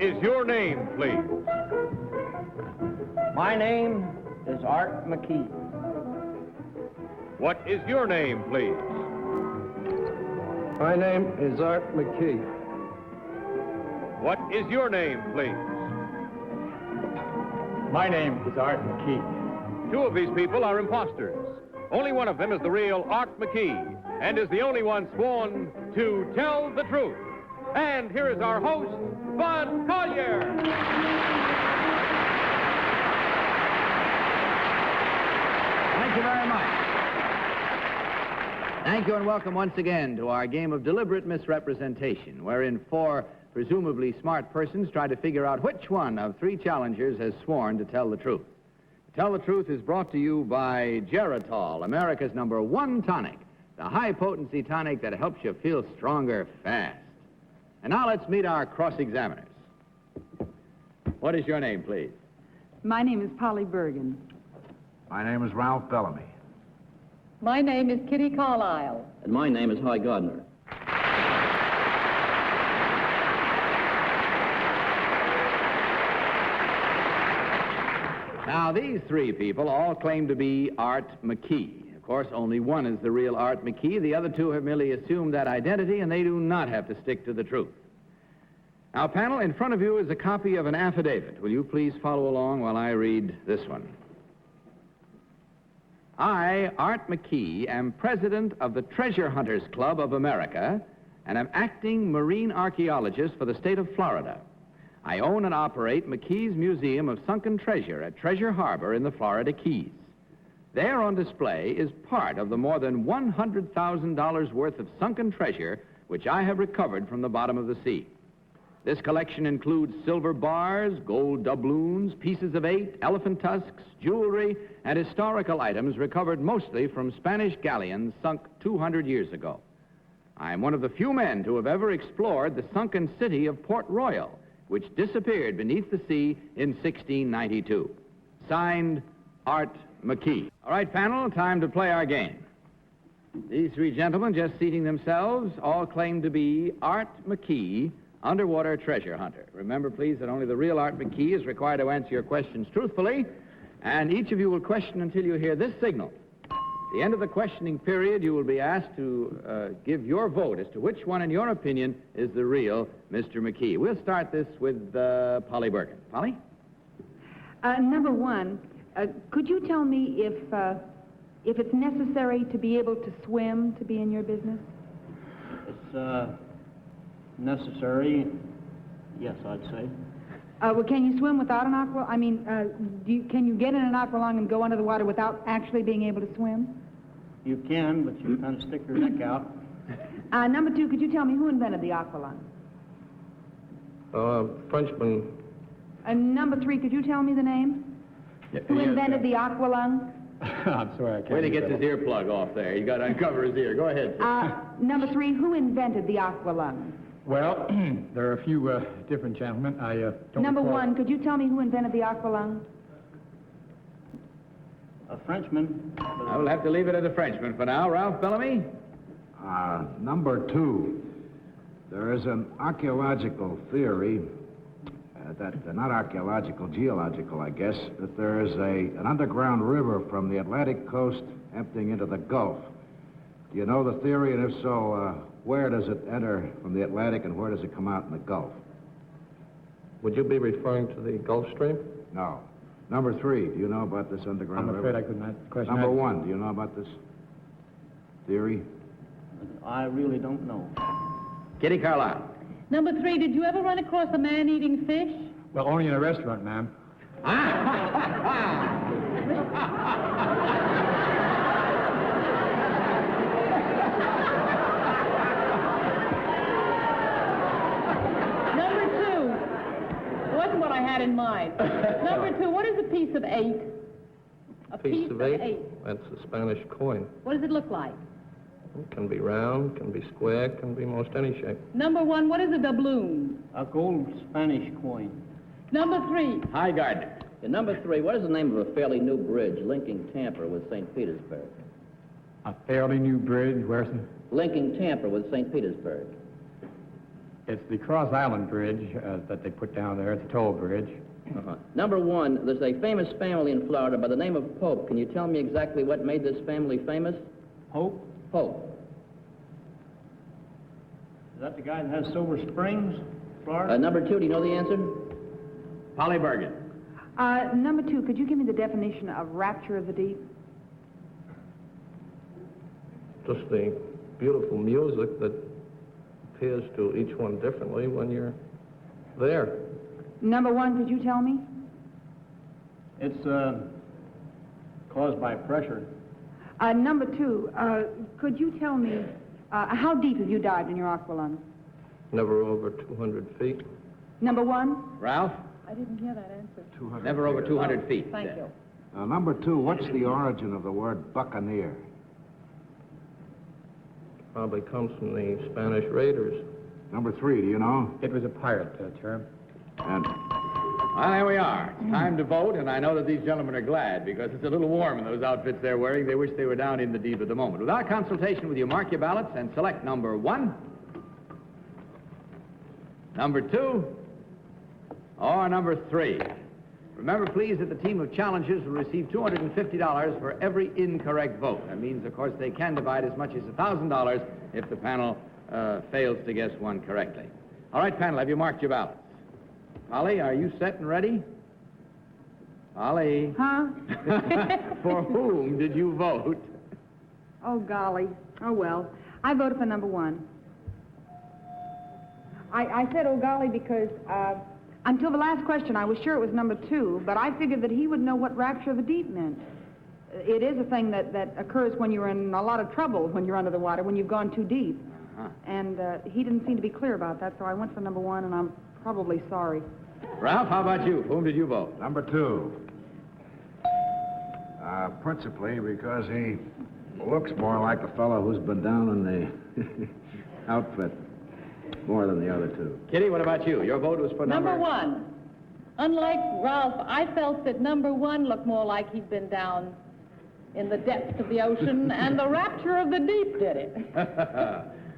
What is your name, please? My name is Art McKee. What is your name, please? My name is Art McKee. What is your name, please? My name is Art McKee. Two of these people are imposters. Only one of them is the real Art McKee, and is the only one sworn to tell the truth. And here is our host, Bud Collier. Thank you very much. Thank you and welcome once again to our game of deliberate misrepresentation, wherein four presumably smart persons try to figure out which one of three challengers has sworn to tell the truth. Tell the Truth is brought to you by Geritol, America's #1 tonic, the high-potency tonic that helps you feel stronger fast. And now let's meet our cross-examiners. What is your name, please? My name is Polly Bergen. My name is Ralph Bellamy. My name is Kitty Carlisle. And my name is Gardner. Now, these three people all claim to be Art McKee. Of course, only one is the real Art McKee. The other two have merely assumed that identity, and they do not have to stick to the truth. Now, panel, in front of you is a copy of an affidavit. Will you please follow along while I read this one? I, Art McKee, am president of the Treasure Hunters Club of America and am acting marine archaeologist for the state of Florida. I own and operate McKee's Museum of Sunken Treasure at Treasure Harbor in the Florida Keys. There on display is part of the more than $100,000 worth of sunken treasure which I have recovered from the bottom of the sea. This collection includes silver bars, gold doubloons, pieces of 8, elephant tusks, jewelry, and historical items recovered mostly from Spanish galleons sunk 200 years ago. I am one of the few men to have ever explored the sunken city of Port Royal, which disappeared beneath the sea in 1692. Signed, Art McKee. All right, panel, time to play our game. These three gentlemen, just seating themselves, all claim to be Art McKee, underwater treasure hunter. Remember, please, that only the real Art McKee is required to answer your questions truthfully, and each of you will question until you hear this signal. At the end of the questioning period, you will be asked to give your vote as to which one, in your opinion, is the real Mr. McKee. We'll start this with Polly Bergen. Polly? Number one, could you tell me if it's necessary to be able to swim to be in your business? It's necessary, yes, I'd say. Well, can you swim without an aqua? I mean, can you get in an aqualung and go under the water without actually being able to swim? You can, but you kind of stick your neck out. Number two, could you tell me who invented the aqualung? Frenchman. Number three, could you tell me the name? Who invented the aqualung? I'm sorry, I can't. Wait till he gets his earplug off there. You got to uncover his ear. Go ahead. Number three, who invented the aqualung? Well, there are a few different gentlemen. I don't Number recall. one, could you tell me who invented the aqualung? A Frenchman. I will have to leave it at the Frenchman for now. Ralph Bellamy? Number 2, there is an archaeological theory, not archaeological, geological, I guess, that there is an underground river from the Atlantic coast emptying into the Gulf. Do you know the theory, and if so, where does it enter from the Atlantic and where does it come out in the Gulf? Would you be referring to the Gulf Stream? No. Number 3, do you know about this underground I'm river? afraid I could not question Number that. 1, do you know about this theory? I really don't know. Kitty Carlisle. Number three, did you ever run across a man eating fish? Well, only in a restaurant, ma'am. Number two, wasn't what I had in mind. Number two, what is a piece of 8? A Piece of 8? That's a Spanish coin. What does it look like? It can be round, can be square, can be most any shape. Number one, what is a doubloon? A gold Spanish coin. Number three, Hi, Gardner. And number 3, what is the name of a fairly new bridge linking Tampa with St. Petersburg? A fairly new bridge, where's it? Linking Tampa with St. Petersburg. It's the Cross Island Bridge that they put down there. It's a toll bridge. Number one, there's a famous family in Florida by the name of Pope. Can you tell me exactly what made this family famous? Pope? Pope. Is that the guy that has Silver Springs, Florida? Number two, do you know the answer? Polly Bergen. Number two, could you give me the definition of rapture of the deep? Just the beautiful music that appears to each one differently when you're there. Number one, could you tell me? It's caused by pressure. Number two, could you tell me how deep have you dived in your aqualung? Never over 200 feet. Number one? Ralph? I didn't hear that answer. 200 Never over 200 feet. Thank you. Number two, what's the origin of the word buccaneer? Probably comes from the Spanish raiders. Number three, do you know? It was a pirate term. And Well, there we are. It's time to vote, and I know that these gentlemen are glad because it's a little warm in those outfits they're wearing. They wish they were down in the deep at the moment. Without consultation with you, mark your ballots and select number one, number two, or number three. Remember, please, that the team of challengers will receive $250 for every incorrect vote. That means, of course, they can divide as much as $1,000 if the panel fails to guess one correctly. All right, panel, have you marked your ballots? Polly, are you set and ready? Polly? Huh? For whom did you vote? Oh, golly. Oh, well. I voted for number one. I said, oh, golly, because until the last question, I was sure it was number two, but I figured that he would know what rapture of the deep meant. It is a thing that occurs when you're in a lot of trouble when you're under the water, when you've gone too deep. Uh-huh. And he didn't seem to be clear about that, so I went for number one, and I'm probably sorry. Ralph, how about you? For whom did you vote? number two. Principally because he looks more like a fellow who's been down in the outfit more than the other two. Kitty, what about you? Your vote was for Number one. Unlike Ralph, I felt that number one looked more like he'd been down in the depths of the ocean, and the rapture of the deep did it.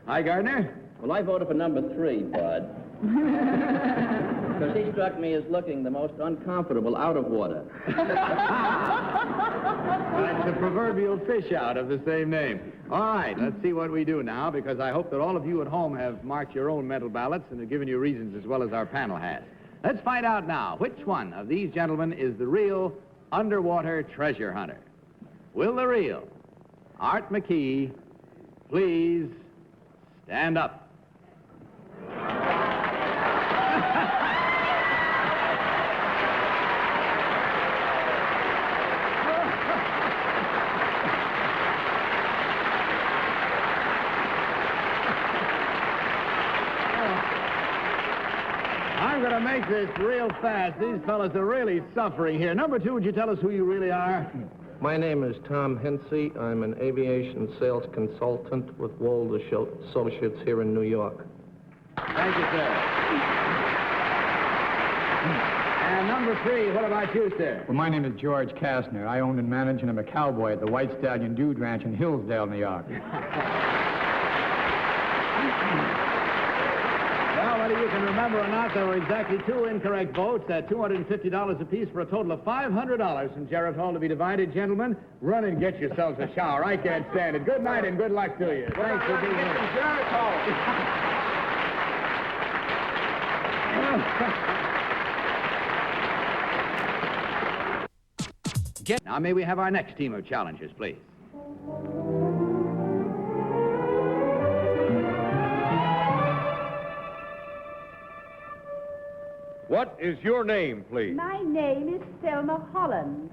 Hi, Gardner. Well, I voted for number three, Bud. Because he struck me as looking the most uncomfortable out of water. That's the proverbial fish out of the same name. All right, let's see what we do now, because I hope that all of you at home have marked your own mental ballots and have given you reasons as well as our panel has. Let's find out now which one of these gentlemen is the real underwater treasure hunter. Will the real Art McKee please stand up? I'm going to make this real fast. These fellas are really suffering here. Number two, would you tell us who you really are? My name is Tom Hensey. I'm an aviation sales consultant with Wold Associates here in New York. Thank you, sir. And number three, what about you, sir? Well, my name is George Kastner. I owned and managed and am a cowboy at the White Stallion Dude Ranch in Hillsdale, New York. Well, whether you can remember or not, there were exactly two incorrect votes at $250 apiece for a total of $500 from Jarrett Hall to be divided. Gentlemen, run and get yourselves a shower. I can't stand it. Good night and good luck to you. Thanks for being here. Jarrett Hall. Now, may we have our next team of challengers, please? What is your name, please? My name is Selma Holland.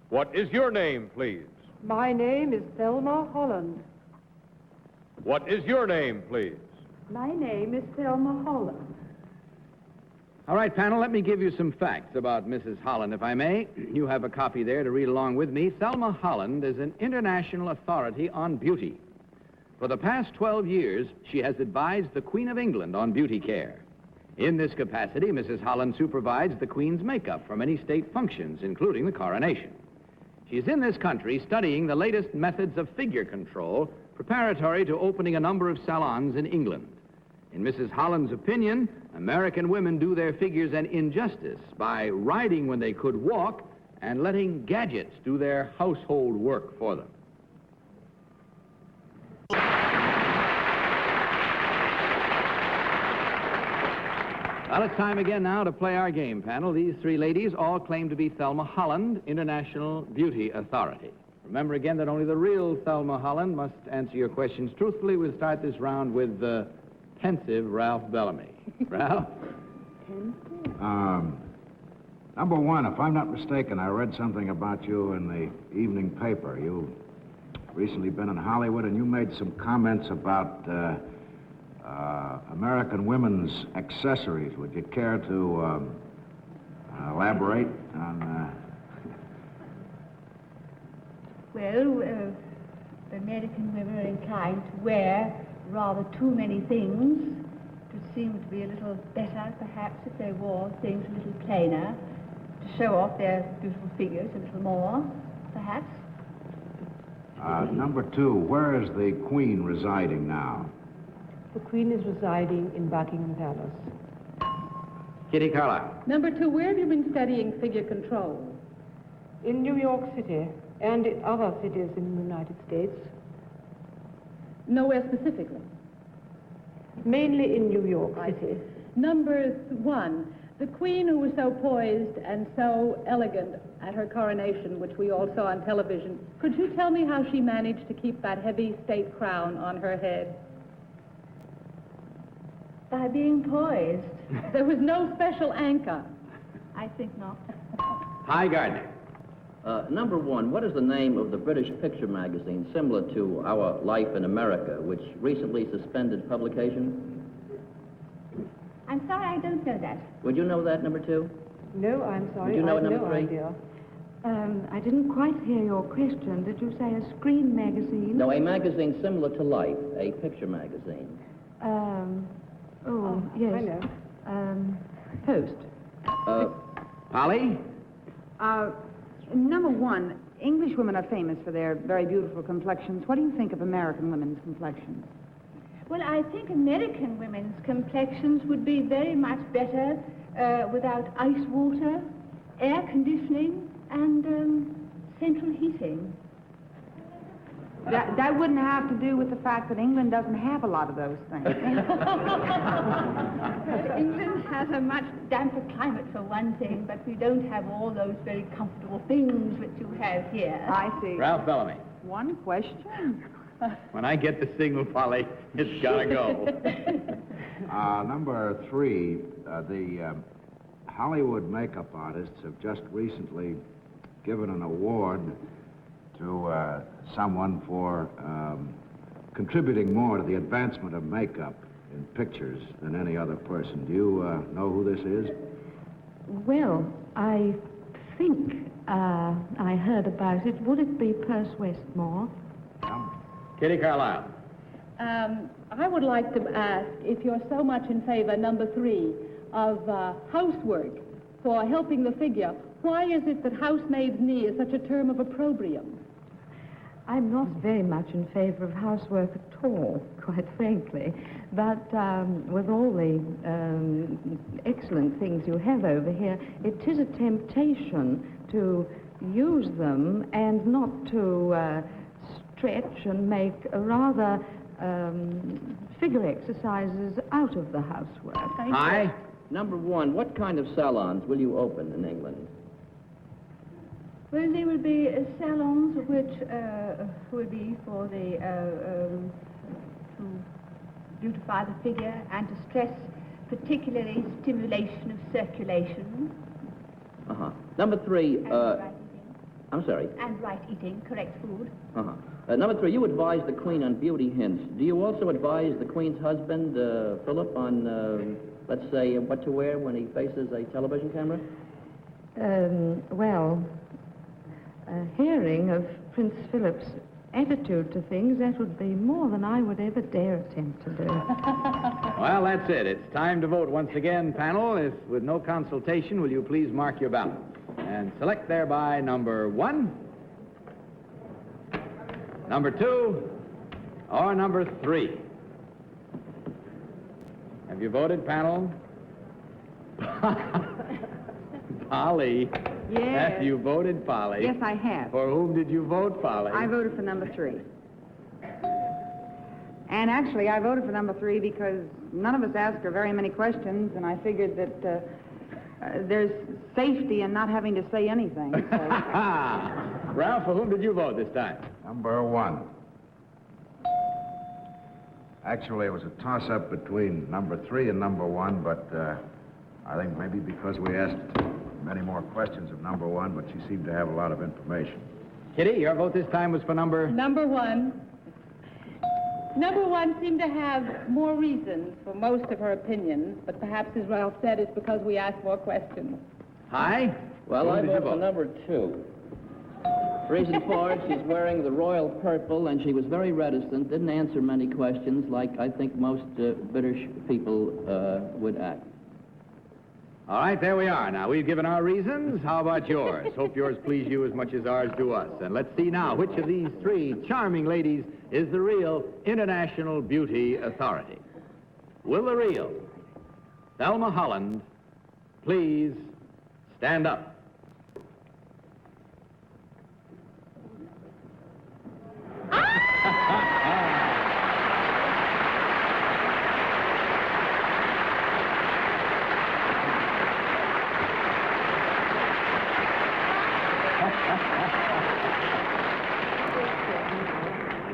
What is your name, please? My name is Selma Holland. What is your name, please? My name is Selma Holland. All right, panel, let me give you some facts about Mrs. Holland, if I may. You have a copy there to read along with me. Selma Holland is an international authority on beauty. For the past 12 years, she has advised the Queen of England on beauty care. In this capacity, Mrs. Holland supervises the Queen's makeup for many state functions, including the coronation. She's in this country studying the latest methods of figure control, preparatory to opening a number of salons in England. In Mrs. Holland's opinion, American women do their figures an injustice by riding when they could walk and letting gadgets do their household work for them. Well, it's time again now to play our game, panel. These three ladies all claim to be Selma Holland, International Beauty Authority. Remember again that only the real Selma Holland must answer your questions truthfully. We'll start this round with the pensive Ralph Bellamy. Ralph? Number one, if I'm not mistaken, I read something about you in the evening paper. You've recently been in Hollywood, and you made some comments about American women's accessories. Would you care to elaborate on... Well, American women are inclined to wear rather too many things. It would seem to be a little better, perhaps, if they wore things a little plainer, to show off their beautiful figures a little more, perhaps. Number two, where is the Queen residing now? The Queen is residing in Buckingham Palace. Kitty Carlisle. Number 2, where have you been studying figure control? In New York City and in other cities in the United States. Nowhere specifically. Mainly in New York City. Number 1, the Queen who was so poised and so elegant at her coronation, which we all saw on television, could you tell me how she managed to keep that heavy state crown on her head? By being poised. There was no special anchor. I think not. Hi, Gardner. Number 1, what is the name of the British picture magazine similar to Our Life in America, which recently suspended publication? I'm sorry, I don't know that. Would you know that, number 2? No, I'm sorry. Would you know I have number no 3? idea. I didn't quite hear your question. Did you say a screen magazine? No, a magazine similar to Life, a picture magazine. Yes. I know. Post. Polly? Number 1, English women are famous for their very beautiful complexions. What do you think of American women's complexions? Well, I think American women's complexions would be very much better without ice water, air conditioning, and central heating. That wouldn't have to do with the fact that England doesn't have a lot of those things. Well, England has a much damper climate for one thing, but we don't have all those very comfortable things that you have here. I see. Ralph Bellamy. One question. When I get the signal, Polly, it's gotta go. Number 3, the Hollywood makeup artists have just recently given an award to someone for contributing more to the advancement of makeup in pictures than any other person. Do you know who this is? Well, I think I heard about it. Would it be Perce Westmore? Kitty Carlisle. I would like to ask if you're so much in favor, number 3, of housework for helping the figure. Why is it that housemaid's knee is such a term of opprobrium? I'm not very much in favor of housework at all, quite frankly. But with all the excellent things you have over here, it is a temptation to use them and not to stretch and make rather figure exercises out of the housework. Hi. Number 1, what kind of salons will you open in England? Well, there will be salons which will be for the to beautify the figure and to stress particularly stimulation of circulation. Number 3, And right eating. I'm sorry. And right eating, correct food. Number 3, you advise the Queen on beauty hints. Do you also advise the Queen's husband, Philip, on, let's say, what to wear when he faces a television camera? Hearing of Prince Philip's attitude to things, that would be more than I would ever dare attempt to do. Well, that's it. It's time to vote once again, panel. If with no consultation, will you please mark your ballot? And select thereby number 1, number 2, or number 3. Have you voted, panel? Polly. Yes. Have you voted, Polly? Yes, I have. For whom did you vote, Polly? I voted for number 3. And actually, I voted for number 3 because none of us asked her very many questions, and I figured that there's safety in not having to say anything. So. Ralph, for whom did you vote this time? Number 1. Actually, it was a toss-up between number 3 and number 1, but I think maybe because we asked many more questions of number 1, but she seemed to have a lot of information. Kitty, your vote this time was for number... Number 1. Number 1 seemed to have more reasons for most of her opinions, but perhaps, as Ralph said, it's because we asked more questions. Hi. Well, I vote for number 2. Reason for it, she's wearing the royal purple, and she was very reticent, didn't answer many questions like I think most British people would act. All right, there we are. Now, we've given our reasons. How about yours? Hope yours please you as much as ours do us. And let's see now which of these 3 charming ladies is the real International Beauty Authority. Will the real Selma Holland please stand up?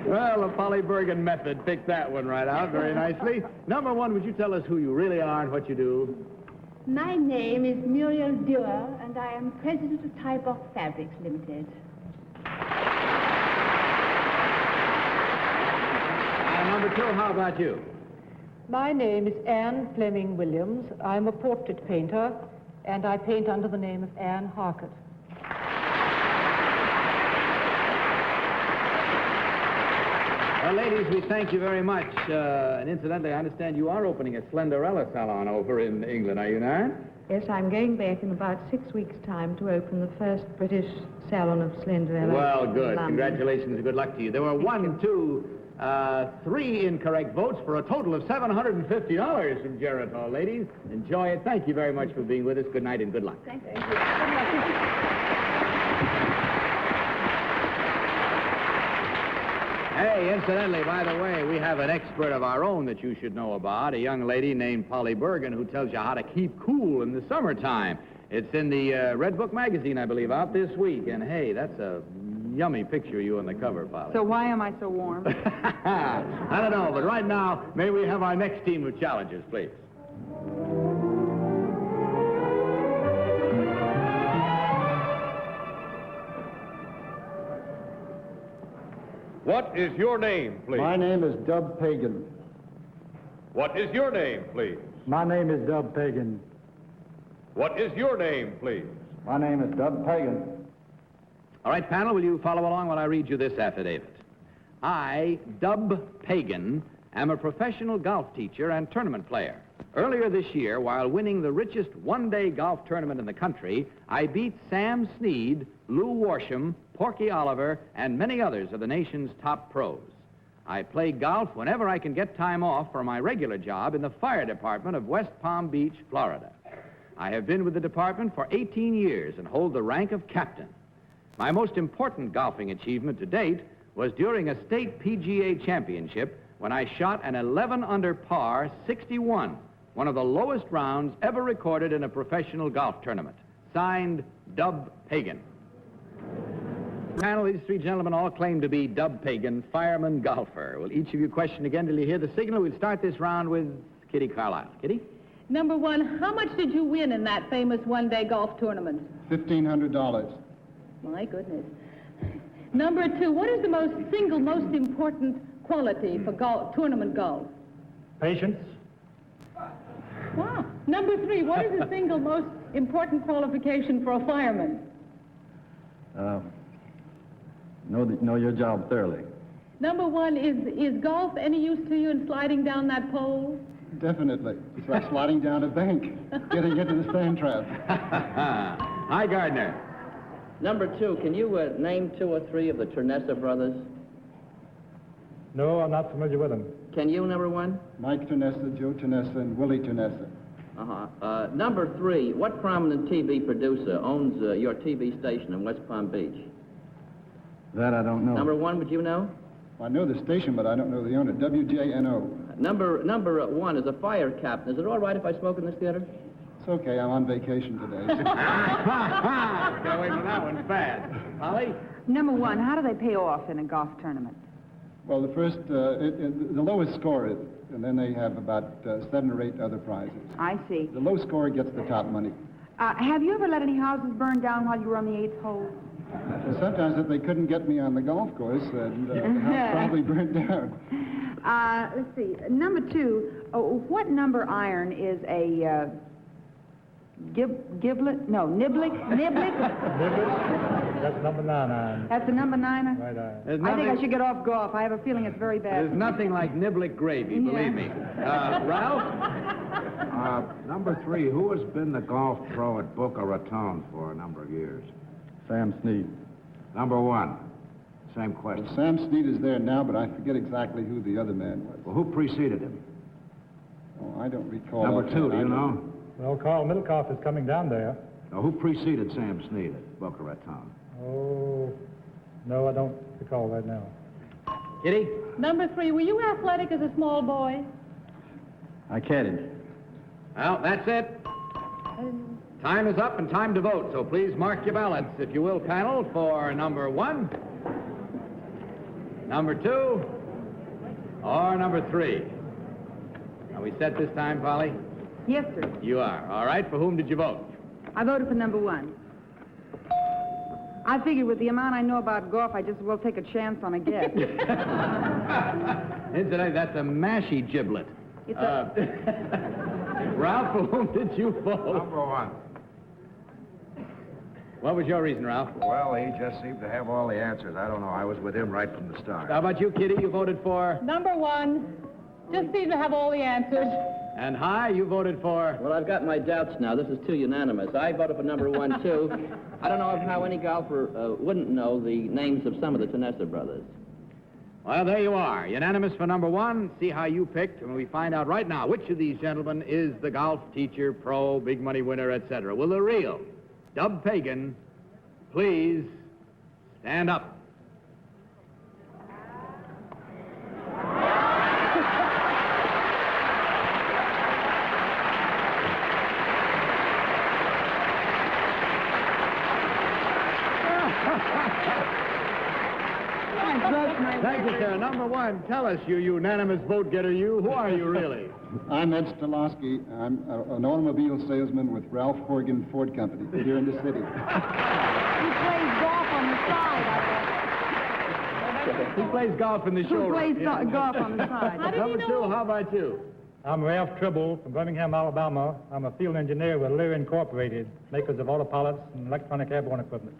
Well, the Polly Bergen method picked that one right out very nicely. Number 1, would you tell us who you really are and what you do? My name is Muriel Dewar, and I am president of Tybock Fabrics Limited. Number 2, how about you? My name is Anne Fleming Williams. I'm a portrait painter, and I paint under the name of Anne Harkett. Well, ladies, we thank you very much. And incidentally, I understand you are opening a Slenderella salon over in England, are you not? Yes, I'm going back in about 6 weeks' time to open the first British salon of Slenderella. Well, good. in London. Congratulations and good luck to you. There were 3 incorrect votes for a total of $750 from Geritol, ladies. Enjoy it. Thank you very much for being with us. Good night and good luck. Thank you. Hey, incidentally, by the way, we have an expert of our own that you should know about, a young lady named Polly Bergen who tells you how to keep cool in the summertime. It's in the Red Book magazine, I believe, out this week. And, hey, that's a yummy picture of you on the cover, Polly. So why am I so warm? I don't know, but right now, may we have our next team of challengers, please. What is your name, please? My name is Dub Pagan. What is your name, please? My name is Dub Pagan. What is your name, please? My name is Dub Pagan. All right, panel, will you follow along while I read you this affidavit? I, Dub Pagan, am a professional golf teacher and tournament player. Earlier this year, while winning the richest one-day golf tournament in the country, I beat Sam Snead, Lou Warsham, Porky Oliver, and many others of the nation's top pros. I play golf whenever I can get time off for my regular job in the fire department of West Palm Beach, Florida. I have been with the department for 18 years and hold the rank of captain. My most important golfing achievement to date was during a state PGA championship when I shot an 11 under par 61, one of the lowest rounds ever recorded in a professional golf tournament. Signed, Dub Pagan. Panel, these 3 gentlemen all claim to be Dub Pagan, fireman golfer. Will each of you question again till you hear the signal? We'll start this round with Kitty Carlisle. Kitty? Number 1, how much did you win in that famous one-day golf tournament? $1,500. My goodness. Number 2, what is the most important quality for tournament golf? Patience. Wow. Number 3, what is the single most important qualification for a fireman? Know your job thoroughly. Number 1, is golf any use to you in sliding down that pole? Definitely. It's like sliding down a bank, getting into the sand trap. Hi, Gardner. Number 2, can you name 2 or 3 of the Ternessa brothers? No, I'm not familiar with them. Can you, number 1? Mike Tunessa, Joe Tunessa, and Willie Tunessa. Number 3, what prominent TV producer owns your TV station in West Palm Beach? That I don't know. Number 1, would you know? I know the station, but I don't know the owner. WJNO. Number 1 is a fire captain. Is it all right if I smoke in this theater? It's okay, I'm on vacation today. Got away from that one fast. Holly? Number 1, how do they pay off in a golf tournament? Well, the first, the lowest score, and then they have about 7 or 8 other prizes. I see. The low scorer gets the top money. Have you ever let any houses burn down while you were on the 8th hole? Well, sometimes if they couldn't get me on the golf course, and the house probably burned down. Let's see. Number 2, what number iron is a giblet? No, niblick? That's number 9 iron. That's the number 9? Right iron. I think I should get off golf. I have a feeling it's very bad. There's nothing like niblick gravy, believe me. Ralph? Number 3, who has been the golf pro at Boca Raton for a number of years? Sam Snead. Number 1, same question. Well, Sam Snead is there now, but I forget exactly who the other man was. Well, who preceded him? Oh, I don't recall. Number 2, do you know? Well, Carl Middlecoff is coming down there. Now, who preceded Sam Snead at Boca Raton? Oh, no, I don't recall right now. Kitty? Number 3, were you athletic as a small boy? I caddied. Well, that's it. Time is up and time to vote, so please mark your ballots, if you will, panel, for number 1, number 2, or number 3. Are we set this time, Polly? Yes, sir. You are. All right, for whom did you vote? I voted for number 1. I figured with the amount I know about golf, I just will take a chance on a guess. Incidentally, that's a mashy giblet. It's Ralph, for whom did you vote? Number 1. What was your reason, Ralph? Well, he just seemed to have all the answers. I don't know. I was with him right from the start. How about you, Kitty? You voted for? Number 1, just seemed to have all the answers. And Hi, you voted for? Well, I've got my doubts now. This is too unanimous. I voted for number 1, too. I don't know how any golfer wouldn't know the names of some of the Tunessa brothers. Well, there you are. Unanimous for number 1. See how you picked, and we find out right now which of these gentlemen is the golf teacher, pro, big money winner, etc. Will the real Dub Pagan please stand up? Thank you, sir. Number 1, tell us, you unanimous vote-getter, who are you really? I'm Ed Stolowski. I'm an automobile salesman with Ralph Horgan Ford Company here in the city. He plays golf on the side, He plays golf in the show. Who plays golf on the side? Number 2, how about you? I'm Ralph Tribble from Birmingham, Alabama. I'm a field engineer with Lear Incorporated, makers of autopilots and electronic airborne equipment.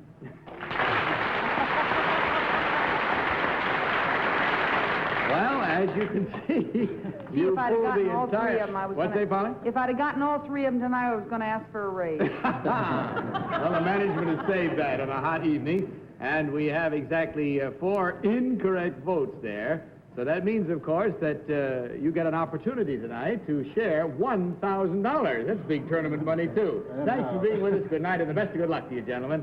Well, as you can see, you if I'd pulled gotten the all 3 entire... of them, I was What's that, Polly? If I'd have gotten all 3 of them tonight, I was going to ask for a raise. Well, the management has saved that on a hot evening, and we have exactly 4 incorrect votes there. So that means, of course, that you get an opportunity tonight to share $1,000. That's big tournament money, too. Thanks for being with us. Good night, and the best of good luck to you, gentlemen.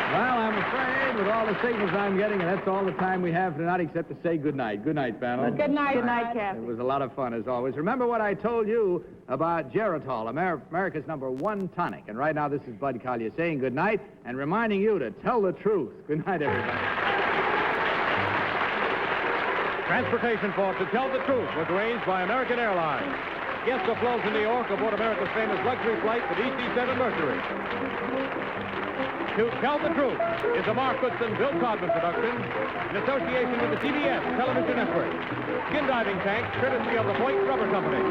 Well, I'm afraid with all the signals I'm getting, and that's all the time we have tonight except to say good night. Good night, panel. Good night. Good night, Kathy. It was a lot of fun, as always. Remember what I told you about Geritol, America's number 1 tonic. And right now, this is Bud Collier saying good night and reminding you to tell the truth. Good night, everybody. Transportation for To Tell the Truth was arranged by American Airlines. Guests are flown to New York aboard America's famous luxury flight, the DC-7 Mercury. To Tell the Truth is a Mark Goodson, Bill Codman production in association with the CBS Television Network. Skin diving tanks courtesy of the Point Rubber Company.